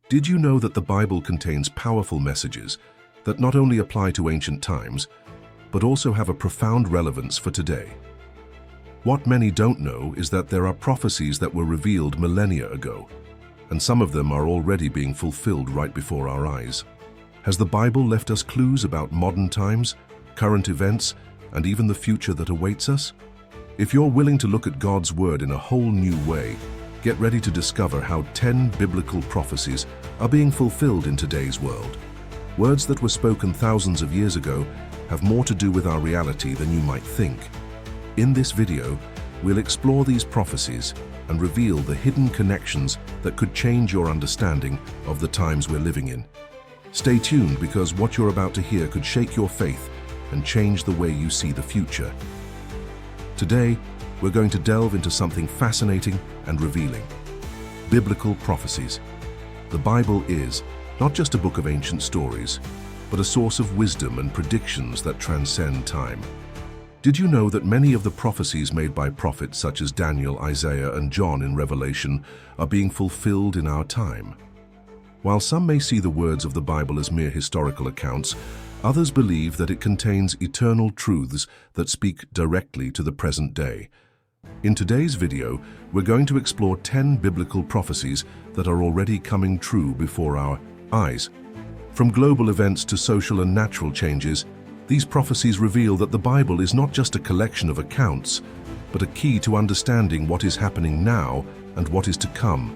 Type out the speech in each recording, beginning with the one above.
Did you know that the Bible contains powerful messages that not only apply to ancient times, but also have a profound relevance for today? What many don't know is that there are prophecies that were revealed millennia ago, and some of them are already being fulfilled right before our eyes. Has the Bible left us clues about modern times, current events, and even the future that awaits us? If you're willing to look at God's Word in a whole new way, get ready to discover how 10 biblical prophecies are being fulfilled in today's world. Words that were spoken thousands of years ago have more to do with our reality than you might think. In this video, we'll explore these prophecies and reveal the hidden connections that could change your understanding of the times we're living in. Stay tuned, because what you're about to hear could shake your faith and change the way you see the future. Today, we're going to delve into something fascinating and revealing: biblical prophecies. The Bible is not just a book of ancient stories, but a source of wisdom and predictions that transcend time. Did you know that many of the prophecies made by prophets such as Daniel, Isaiah, and John in Revelation are being fulfilled in our time? While some may see the words of the Bible as mere historical accounts, others believe that it contains eternal truths that speak directly to the present day. In today's video, we're going to explore 10 biblical prophecies that are already coming true before our eyes. From global events to social and natural changes, these prophecies reveal that the Bible is not just a collection of accounts, but a key to understanding what is happening now and what is to come.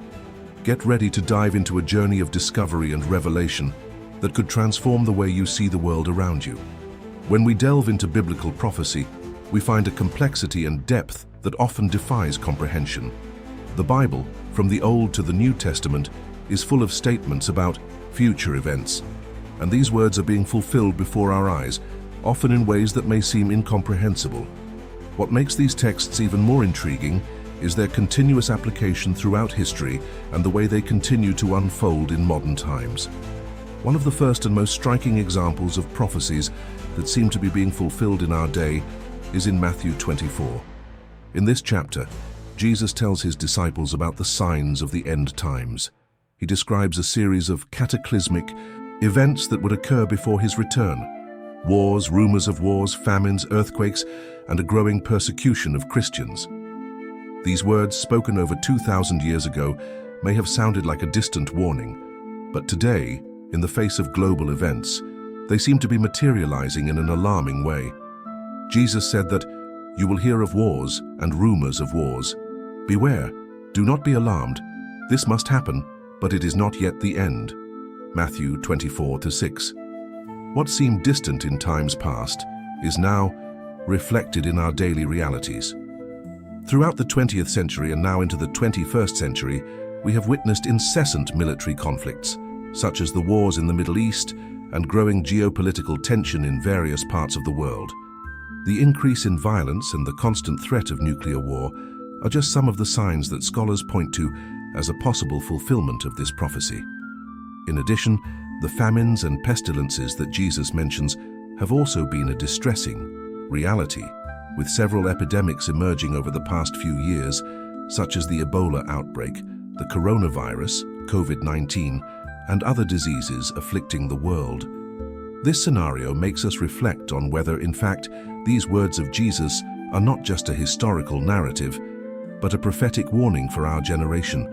Get ready to dive into a journey of discovery and revelation that could transform the way you see the world around you. When we delve into biblical prophecy, we find a complexity and depth that often defies comprehension. The Bible, from the Old to the New Testament, is full of statements about future events, and these words are being fulfilled before our eyes, often in ways that may seem incomprehensible. What makes these texts even more intriguing is their continuous application throughout history and the way they continue to unfold in modern times. One of the first and most striking examples of prophecies that seem to be being fulfilled in our day is in Matthew 24. In this chapter, Jesus tells his disciples about the signs of the end times. He describes a series of cataclysmic events that would occur before his return: wars, rumors of wars, famines, earthquakes, and a growing persecution of Christians. These words, spoken over 2,000 years ago, may have sounded like a distant warning, but today, in the face of global events, they seem to be materializing in an alarming way. Jesus said that, "You will hear of wars and rumors of wars. Beware, do not be alarmed. This must happen, but it is not yet the end." Matthew 24:6. What seemed distant in times past is now reflected in our daily realities. Throughout the 20th century and now into the 21st century, we have witnessed incessant military conflicts, such as the wars in the Middle East and growing geopolitical tension in various parts of the world. The increase in violence and the constant threat of nuclear war are just some of the signs that scholars point to as a possible fulfillment of this prophecy. In addition, the famines and pestilences that Jesus mentions have also been a distressing reality, with several epidemics emerging over the past few years, such as the Ebola outbreak, the coronavirus, COVID-19, and other diseases afflicting the world. This scenario makes us reflect on whether, in fact, these words of Jesus are not just a historical narrative, but a prophetic warning for our generation.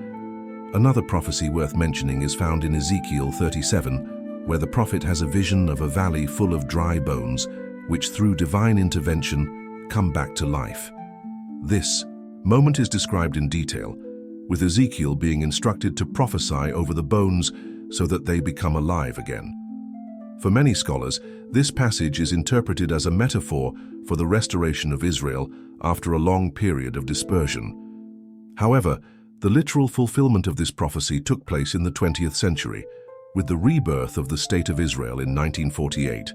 Another prophecy worth mentioning is found in Ezekiel 37, where the prophet has a vision of a valley full of dry bones, which through divine intervention come back to life. This moment is described in detail, with Ezekiel being instructed to prophesy over the bones so that they become alive again. For many scholars, this passage is interpreted as a metaphor for the restoration of Israel after a long period of dispersion. However, the literal fulfillment of this prophecy took place in the 20th century, with the rebirth of the State of Israel in 1948.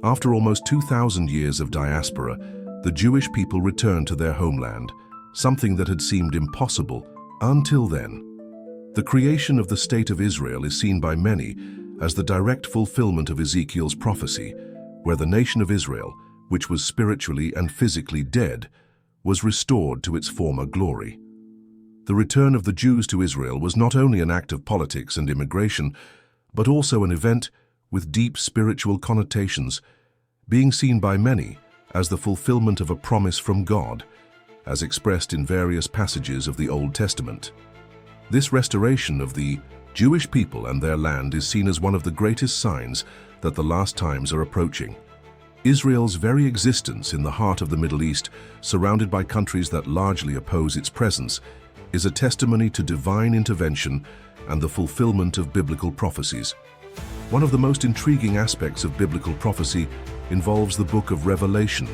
After almost 2,000 years of diaspora, the Jewish people returned to their homeland, something that had seemed impossible until then. The creation of the State of Israel is seen by many as the direct fulfillment of Ezekiel's prophecy, where the nation of Israel, which was spiritually and physically dead, was restored to its former glory. The return of the Jews to Israel was not only an act of politics and immigration, but also an event with deep spiritual connotations, being seen by many as the fulfillment of a promise from God, as expressed in various passages of the Old Testament. This restoration of the Jewish people and their land is seen as one of the greatest signs that the last times are approaching. Israel's very existence in the heart of the Middle East, surrounded by countries that largely oppose its presence, is a testimony to divine intervention and the fulfillment of biblical prophecies. One of the most intriguing aspects of biblical prophecy involves the book of Revelation,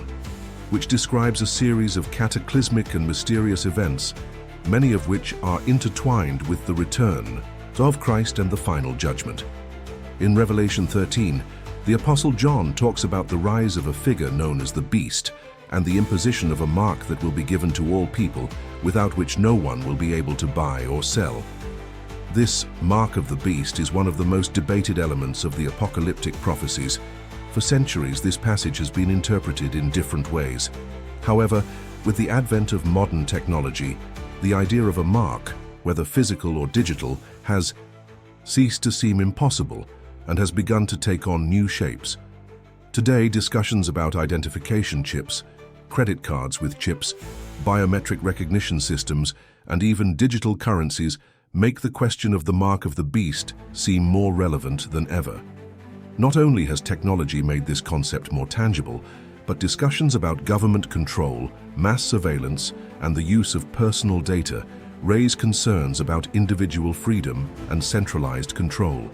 which describes a series of cataclysmic and mysterious events, many of which are intertwined with the return of Christ and the final judgment. In Revelation 13, the Apostle John talks about the rise of a figure known as the Beast and the imposition of a mark that will be given to all people, without which no one will be able to buy or sell. This mark of the beast is one of the most debated elements of the apocalyptic prophecies. For centuries, this passage has been interpreted in different ways. However, with the advent of modern technology, the idea of a mark, whether physical or digital, has ceased to seem impossible and has begun to take on new shapes. Today, discussions about identification chips, credit cards with chips, biometric recognition systems, and even digital currencies make the question of the mark of the beast seem more relevant than ever. Not only has technology made this concept more tangible, but discussions about government control, mass surveillance, and the use of personal data raise concerns about individual freedom and centralized control.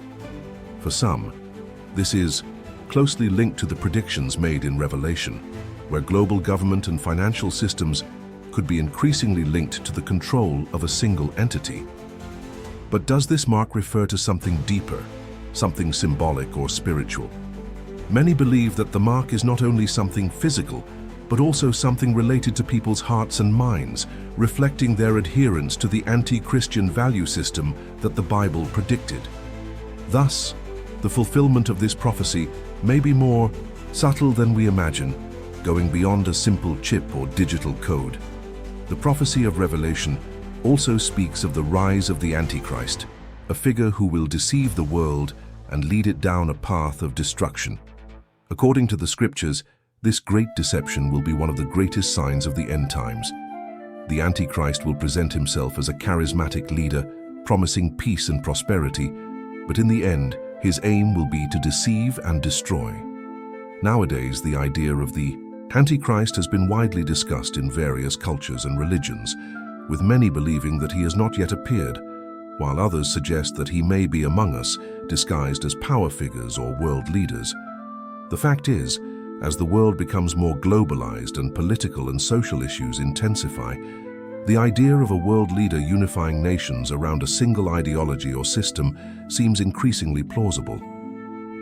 For some, this is closely linked to the predictions made in Revelation, where global government and financial systems could be increasingly linked to the control of a single entity. But does this mark refer to something deeper, something symbolic or spiritual? Many believe that the mark is not only something physical, but also something related to people's hearts and minds, reflecting their adherence to the anti-Christian value system that the Bible predicted. Thus, the fulfillment of this prophecy may be more subtle than we imagine, going beyond a simple chip or digital code. The prophecy of Revelation also speaks of the rise of the Antichrist, a figure who will deceive the world and lead it down a path of destruction. According to the scriptures, this great deception will be one of the greatest signs of the end times. The Antichrist will present himself as a charismatic leader, promising peace and prosperity, but in the end, his aim will be to deceive and destroy. Nowadays, the idea of the Antichrist has been widely discussed in various cultures and religions, with many believing that he has not yet appeared, while others suggest that he may be among us, disguised as power figures or world leaders. The fact is, as the world becomes more globalized and political and social issues intensify, the idea of a world leader unifying nations around a single ideology or system seems increasingly plausible.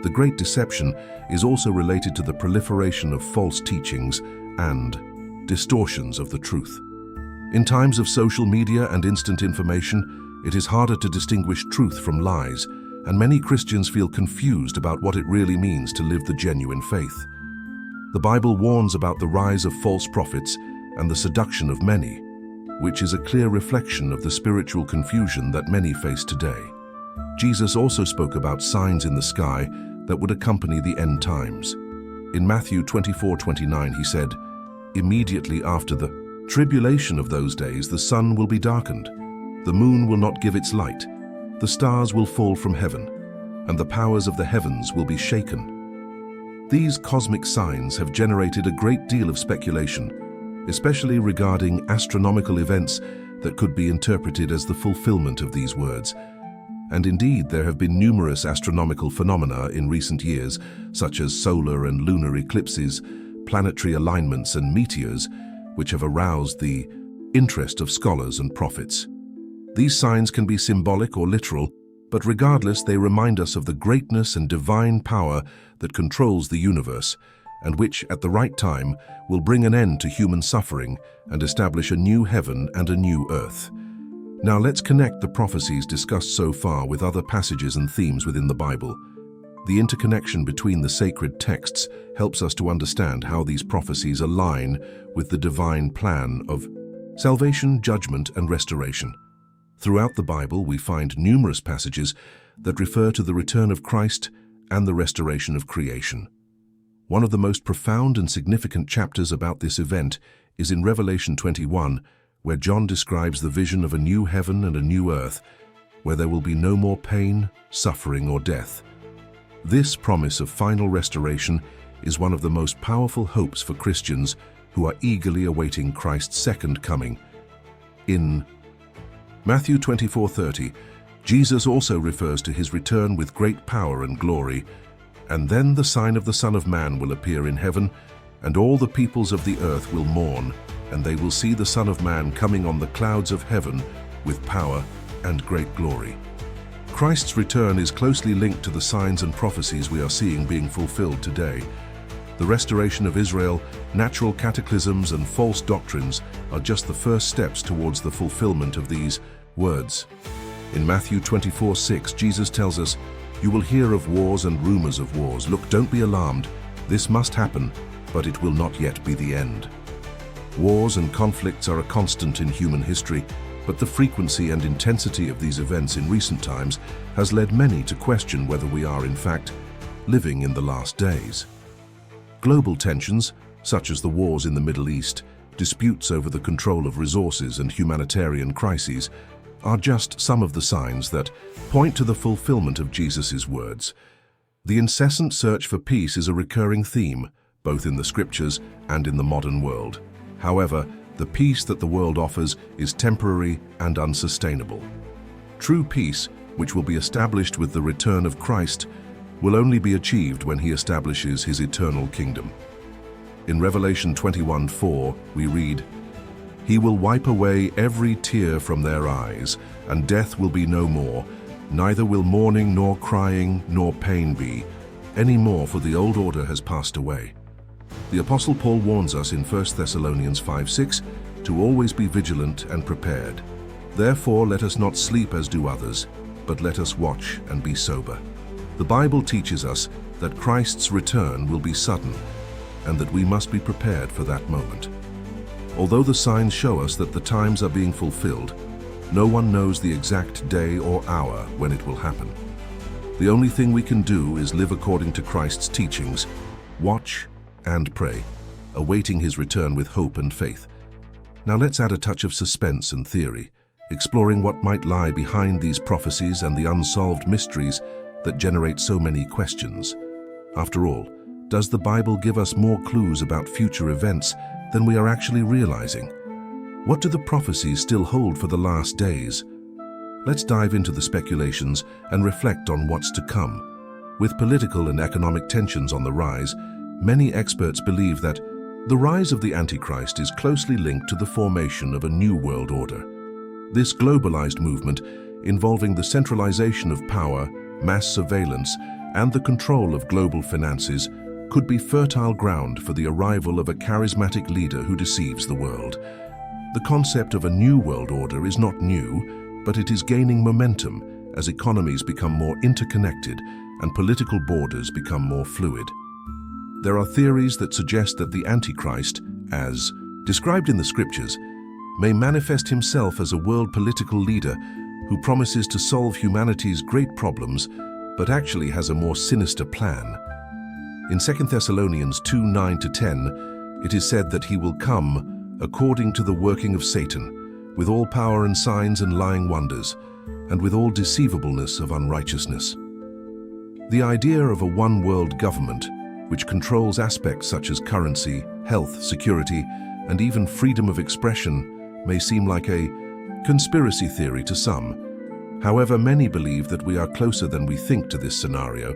The Great Deception is also related to the proliferation of false teachings and distortions of the truth. In times of social media and instant information, it is harder to distinguish truth from lies, and many Christians feel confused about what it really means to live the genuine faith. The Bible warns about the rise of false prophets and the seduction of many, which is a clear reflection of the spiritual confusion that many face today. Jesus also spoke about signs in the sky that would accompany the end times. In Matthew 24:29, he said, "Immediately after the tribulation of those days, the sun will be darkened, the moon will not give its light, the stars will fall from heaven, and the powers of the heavens will be shaken." These cosmic signs have generated a great deal of speculation, especially regarding astronomical events that could be interpreted as the fulfillment of these words. And indeed, there have been numerous astronomical phenomena in recent years, such as solar and lunar eclipses, planetary alignments, and meteors, which have aroused the interest of scholars and prophets. These signs can be symbolic or literal, but regardless, they remind us of the greatness and divine power that controls the universe, and which, at the right time, will bring an end to human suffering and establish a new heaven and a new earth. Now let's connect the prophecies discussed so far with other passages and themes within the Bible. The interconnection between the sacred texts helps us to understand how these prophecies align with the divine plan of salvation, judgment, and restoration. Throughout the Bible, we find numerous passages that refer to the return of Christ and the restoration of creation. One of the most profound and significant chapters about this event is in Revelation 21, where John describes the vision of a new heaven and a new earth, where there will be no more pain, suffering, or death. This promise of final restoration is one of the most powerful hopes for Christians who are eagerly awaiting Christ's second coming. In Matthew 24:30, Jesus also refers to his return with great power and glory. And then the sign of the Son of Man will appear in heaven, and all the peoples of the earth will mourn, and they will see the Son of Man coming on the clouds of heaven with power and great glory. Christ's return is closely linked to the signs and prophecies we are seeing being fulfilled today. The restoration of Israel, natural cataclysms, and false doctrines are just the first steps towards the fulfillment of these words. In Matthew 24:6, Jesus tells us, "You will hear of wars and rumors of wars. Look, don't be alarmed. This must happen, but it will not yet be the end." Wars and conflicts are a constant in human history, but the frequency and intensity of these events in recent times has led many to question whether we are, in fact, living in the last days. Global tensions, such as the wars in the Middle East, disputes over the control of resources, and humanitarian crises, are just some of the signs that point to the fulfillment of Jesus' words. The incessant search for peace is a recurring theme, both in the scriptures and in the modern world. However, the peace that the world offers is temporary and unsustainable. True peace, which will be established with the return of Christ, will only be achieved when he establishes his eternal kingdom. In Revelation 21:4, we read, "He will wipe away every tear from their eyes, and death will be no more. Neither will mourning, nor crying, nor pain be, any more, for the old order has passed away." The Apostle Paul warns us in 1 Thessalonians 5:6 to always be vigilant and prepared. "Therefore let us not sleep as do others, but let us watch and be sober." The Bible teaches us that Christ's return will be sudden, and that we must be prepared for that moment. Although the signs show us that the times are being fulfilled, no one knows the exact day or hour when it will happen. The only thing we can do is live according to Christ's teachings, watch and pray, awaiting his return with hope and faith. Now let's add a touch of suspense and theory, exploring what might lie behind these prophecies and the unsolved mysteries that generate so many questions. After all, does the Bible give us more clues about future events than we are actually realizing? What do the prophecies still hold for the last days? Let's dive into the speculations and reflect on what's to come. With political and economic tensions on the rise, many experts believe that the rise of the Antichrist is closely linked to the formation of a new world order. This globalized movement, involving the centralization of power, mass surveillance, and the control of global finances, could be fertile ground for the arrival of a charismatic leader who deceives the world. The concept of a new world order is not new, but it is gaining momentum as economies become more interconnected and political borders become more fluid. There are theories that suggest that the Antichrist, as described in the scriptures, may manifest himself as a world political leader who promises to solve humanity's great problems, but actually has a more sinister plan. In 2 Thessalonians 2:9-10, it is said that he will come according to the working of Satan, with all power and signs and lying wonders, and with all deceivableness of unrighteousness. The idea of a one-world government, which controls aspects such as currency, health, security, and even freedom of expression, may seem like a conspiracy theory to some. However, many believe that we are closer than we think to this scenario,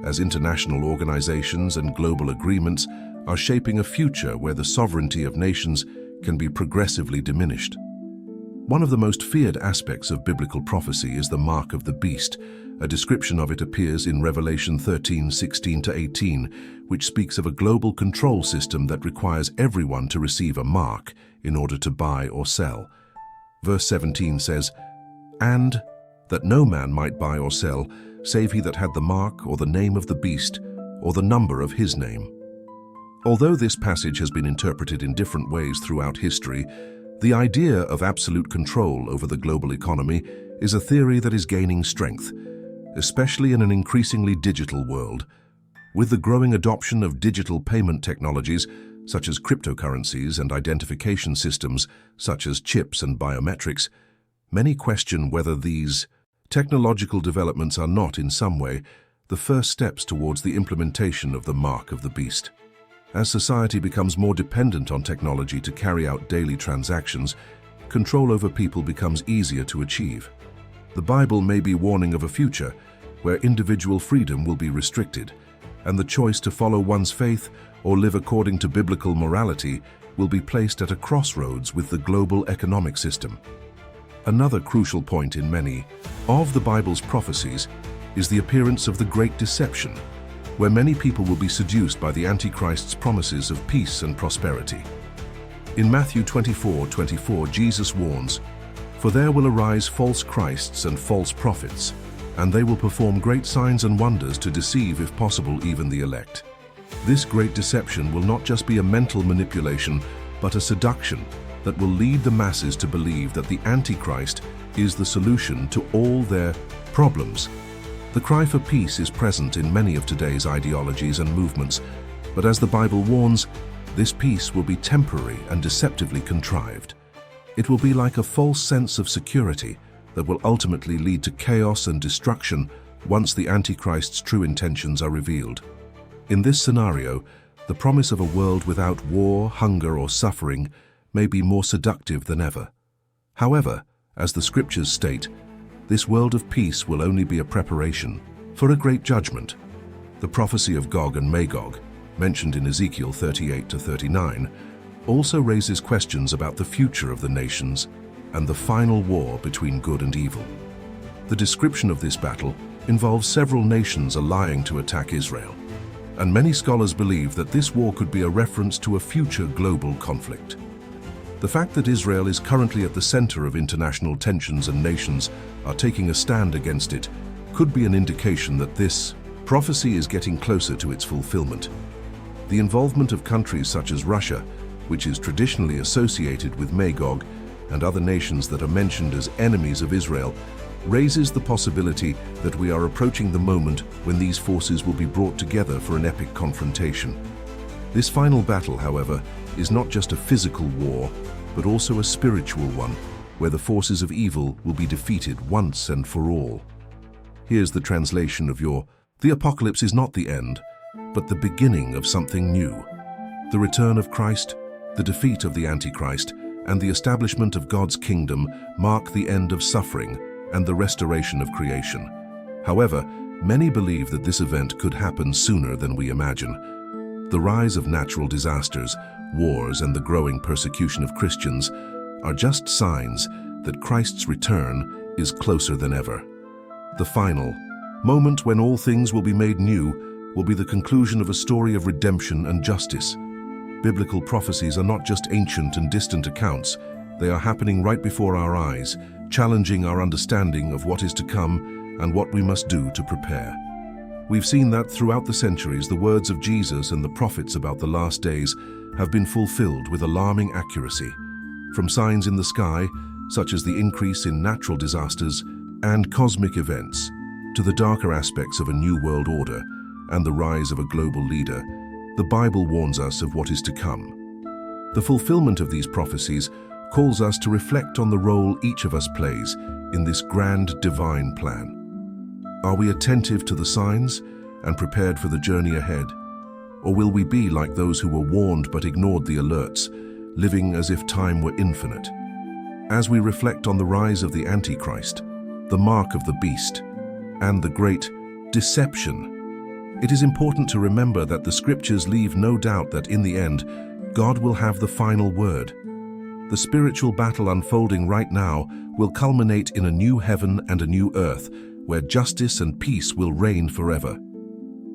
as international organizations and global agreements are shaping a future where the sovereignty of nations can be progressively diminished. One of the most feared aspects of biblical prophecy is the mark of the beast. A description of it appears in Revelation 13:16-18, which speaks of a global control system that requires everyone to receive a mark in order to buy or sell. Verse 17 says, "And that no man might buy or sell, save he that had the mark or the name of the beast, or the number of his name." Although this passage has been interpreted in different ways throughout history, The idea of absolute control over the global economy is a theory that is gaining strength, especially in an increasingly digital world. With the growing adoption of digital payment technologies, such as cryptocurrencies and identification systems, such as chips and biometrics, many question whether these technological developments are not, in some way, the first steps towards the implementation of the mark of the beast. As society becomes more dependent on technology to carry out daily transactions, control over people becomes easier to achieve. The Bible may be warning of a future where individual freedom will be restricted, and the choice to follow one's faith or live according to biblical morality will be placed at a crossroads with the global economic system. Another crucial point in many of the Bible's prophecies is the appearance of the Great Deception, where many people will be seduced by the Antichrist's promises of peace and prosperity. In Matthew 24:24, Jesus warns, "For there will arise false Christs and false prophets, and they will perform great signs and wonders to deceive, if possible, even the elect." This great deception will not just be a mental manipulation, but a seduction that will lead the masses to believe that the Antichrist is the solution to all their problems. The cry for peace is present in many of today's ideologies and movements, but as the Bible warns, this peace will be temporary and deceptively contrived. It will be like a false sense of security that will ultimately lead to chaos and destruction once the Antichrist's true intentions are revealed. In this scenario, the promise of a world without war, hunger, or suffering may be more seductive than ever. However, as the scriptures state, this world of peace will only be a preparation for a great judgment. The prophecy of Gog and Magog, mentioned in Ezekiel 38-39, also raises questions about the future of the nations and the final war between good and evil. The description of this battle involves several nations allying to attack Israel, and many scholars believe that this war could be a reference to a future global conflict. The fact that Israel is currently at the center of international tensions and nations are taking a stand against it could be an indication that this prophecy is getting closer to its fulfillment. The involvement of countries such as Russia, which is traditionally associated with Magog, and other nations that are mentioned as enemies of Israel, raises the possibility that we are approaching the moment when these forces will be brought together for an epic confrontation. This final battle, however, is not just a physical war, but also a spiritual one, where the forces of evil will be defeated once and for all. Here's the translation of "The apocalypse is not the end, but the beginning of something new. The return of Christ, the defeat of the Antichrist, and the establishment of God's kingdom mark the end of suffering and the restoration of creation. However, many believe that this event could happen sooner than we imagine. The rise of natural disasters, wars, and the growing persecution of Christians are just signs that Christ's return is closer than ever. The final moment when all things will be made new will be the conclusion of a story of redemption and justice. Biblical prophecies are not just ancient and distant accounts, they are happening right before our eyes, challenging our understanding of what is to come and what we must do to prepare. We've seen that throughout the centuries, the words of Jesus and the prophets about the last days have been fulfilled with alarming accuracy. From signs in the sky, such as the increase in natural disasters and cosmic events, to the darker aspects of a new world order and the rise of a global leader, the Bible warns us of what is to come. The fulfillment of these prophecies calls us to reflect on the role each of us plays in this grand divine plan. Are we attentive to the signs and prepared for the journey ahead? Or will we be like those who were warned but ignored the alerts, living as if time were infinite? As we reflect on the rise of the Antichrist, the mark of the beast, and the great deception, it is important to remember that the scriptures leave no doubt that in the end, God will have the final word. The spiritual battle unfolding right now will culminate in a new heaven and a new earth, where justice and peace will reign forever.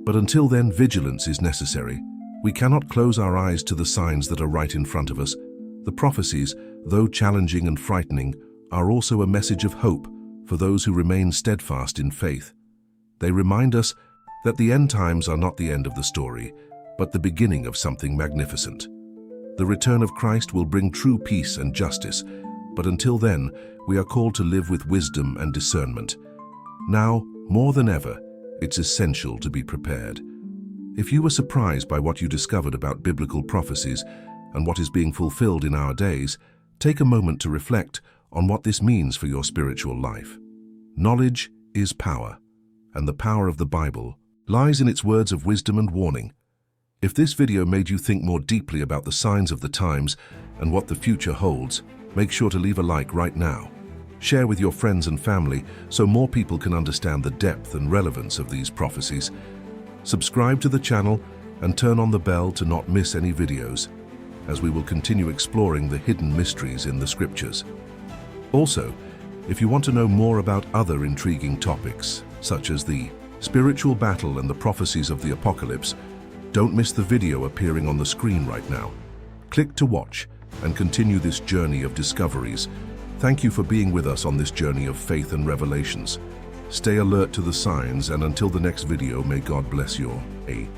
But until then, vigilance is necessary. We cannot close our eyes to the signs that are right in front of us. The prophecies, though challenging and frightening, are also a message of hope for those who remain steadfast in faith. They remind us that the end times are not the end of the story, but the beginning of something magnificent. The return of Christ will bring true peace and justice, but until then, we are called to live with wisdom and discernment. Now, more than ever, it's essential to be prepared. If you were surprised by what you discovered about biblical prophecies and what is being fulfilled in our days, take a moment to reflect on what this means for your spiritual life. Knowledge is power, and the power of the Bible lies in its words of wisdom and warning. If this video made you think more deeply about the signs of the times and what the future holds, make sure to leave a like right now. Share with your friends and family so more people can understand the depth and relevance of these prophecies. Subscribe to the channel and turn on the bell to not miss any videos, as we will continue exploring the hidden mysteries in the scriptures. Also, if you want to know more about other intriguing topics, such as the spiritual battle and the prophecies of the apocalypse, don't miss the video appearing on the screen right now. Click to watch and continue this journey of discoveries. Thank you for being with us on this journey of faith and revelations. Stay alert to the signs, and until the next video, may God bless your day.